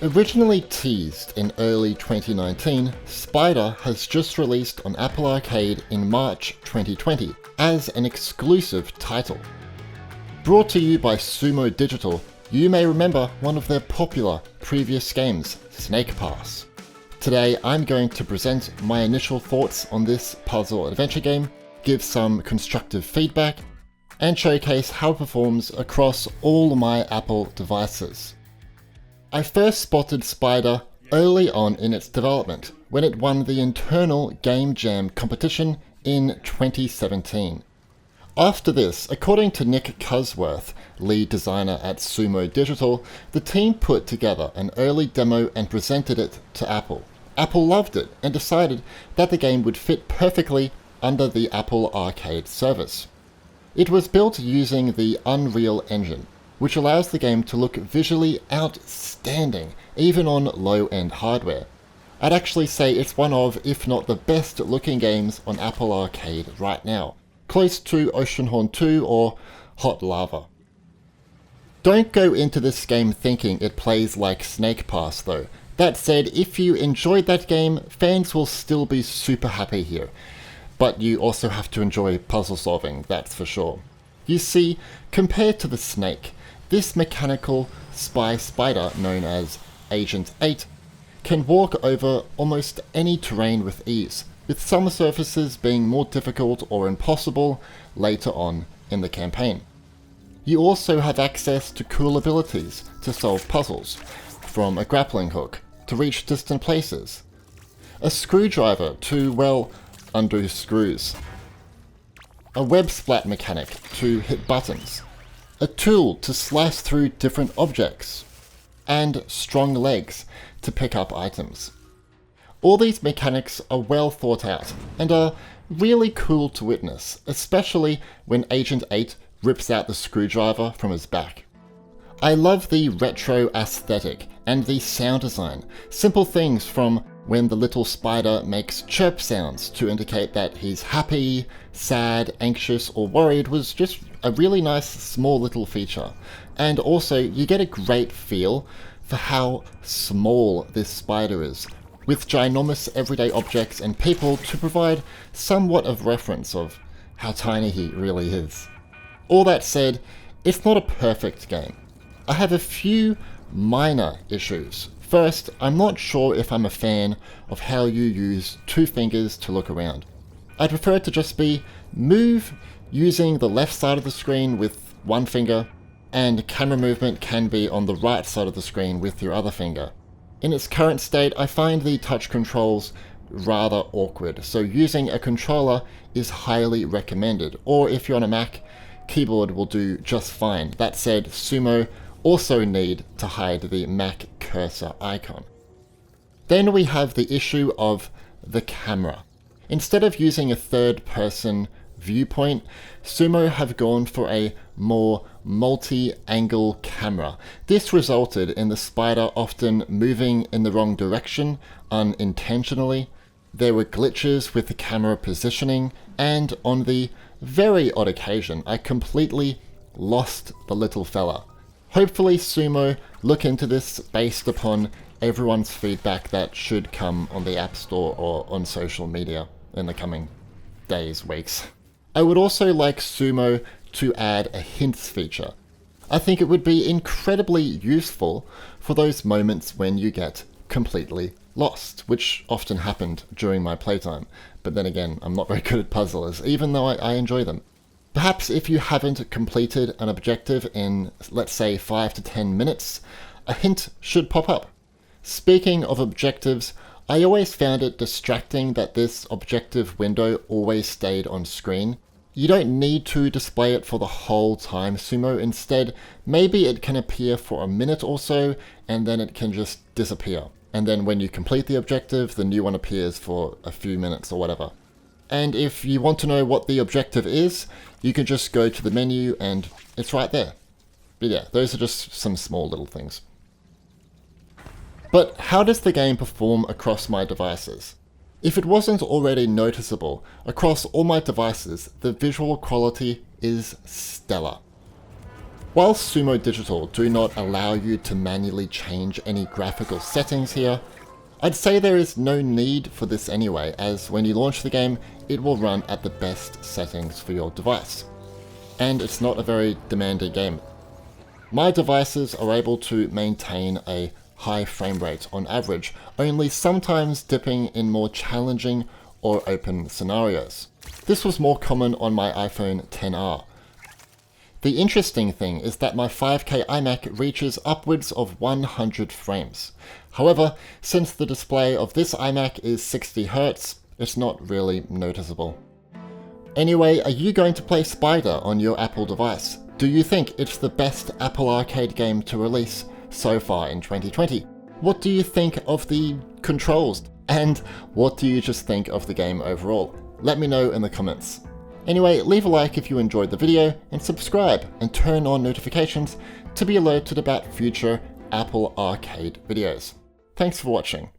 Originally teased in early 2019, Spyder has just released on Apple Arcade in March 2020 as an exclusive title. Brought to you by Sumo Digital, you may remember one of their popular previous games, Snake Pass. Today I'm going to present my initial thoughts on this puzzle adventure game, give some constructive feedback, and showcase how it performs across all my Apple devices. I first spotted Spyder early on in its development, when it won the internal Game Jam competition in 2017. After this, according to Nick Cusworth, lead designer at Sumo Digital, the team put together an early demo and presented it to Apple. Apple loved it and decided that the game would fit perfectly under the Apple Arcade service. It was built using the Unreal Engine, which allows the game to look visually outstanding, even on low-end hardware. I'd actually say it's one of, if not the best looking games on Apple Arcade right now, close to Oceanhorn 2 or Hot Lava. Don't go into this game thinking it plays like Snake Pass though. That said, if you enjoyed that game, fans will still be super happy here. But you also have to enjoy puzzle solving, that's for sure. You see, compared to the Snake, this mechanical spy spider known as Agent 8 can walk over almost any terrain with ease, with some surfaces being more difficult or impossible later on in the campaign. You also have access to cool abilities to solve puzzles, from a grappling hook to reach distant places, a screwdriver to, well, undo screws, a web splat mechanic to hit buttons, a tool to slice through different objects, and strong legs to pick up items. All these mechanics are well thought out and are really cool to witness, especially when Agent 8 rips out the screwdriver from his back. I love the retro aesthetic and the sound design, simple things from when the little spider makes chirp sounds to indicate that he's happy, sad, anxious, or worried was just a really nice small little feature. And also, you get a great feel for how small this spider is, with ginormous everyday objects and people to provide somewhat of reference of how tiny he really is. All that said, it's not a perfect game. I have a few minor issues. First, I'm not sure if I'm a fan of how you use two fingers to look around. I'd prefer it to just be move using the left side of the screen with one finger, and camera movement can be on the right side of the screen with your other finger. In its current state, I find the touch controls rather awkward, so using a controller is highly recommended, or if you're on a Mac, keyboard will do just fine. That said, Sumo also need to hide the Mac cursor icon. Then we have the issue of the camera. Instead of using a third-person viewpoint, Sumo have gone for a more multi-angle camera. This resulted in the spider often moving in the wrong direction unintentionally. There were glitches with the camera positioning, and on the very odd occasion, I completely lost the little fella. Hopefully Sumo look into this based upon everyone's feedback that should come on the App Store or on social media in the coming days, weeks. I would also like Sumo to add a hints feature. I think it would be incredibly useful for those moments when you get completely lost, which often happened during my playtime. But then again, I'm not very good at puzzles, even though I enjoy them. Perhaps if you haven't completed an objective in, let's say, 5 to 10 minutes, a hint should pop up. Speaking of objectives, I always found it distracting that this objective window always stayed on screen. You don't need to display it for the whole time, Sumo. Instead, maybe it can appear for a minute or so, and then it can just disappear. And then when you complete the objective, the new one appears for a few minutes or whatever. And if you want to know what the objective is, you can just go to the menu and it's right there. But yeah, those are just some small little things. But how does the game perform across my devices? If it wasn't already noticeable, across all my devices, the visual quality is stellar. While Sumo Digital do not allow you to manually change any graphical settings here, I'd say there is no need for this anyway, as when you launch the game, it will run at the best settings for your device. And it's not a very demanding game. My devices are able to maintain a high frame rate on average, only sometimes dipping in more challenging or open scenarios. This was more common on my iPhone XR. The interesting thing is that my 5K iMac reaches upwards of 100 frames. However, since the display of this iMac is 60Hz, it's not really noticeable. Anyway, are you going to play Spyder on your Apple device? Do you think it's the best Apple Arcade game to release so far in 2020? What do you think of the controls? And what do you just think of the game overall? Let me know in the comments. Anyway, leave a like if you enjoyed the video, and subscribe and turn on notifications to be alerted about future Apple Arcade videos. Thanks for watching.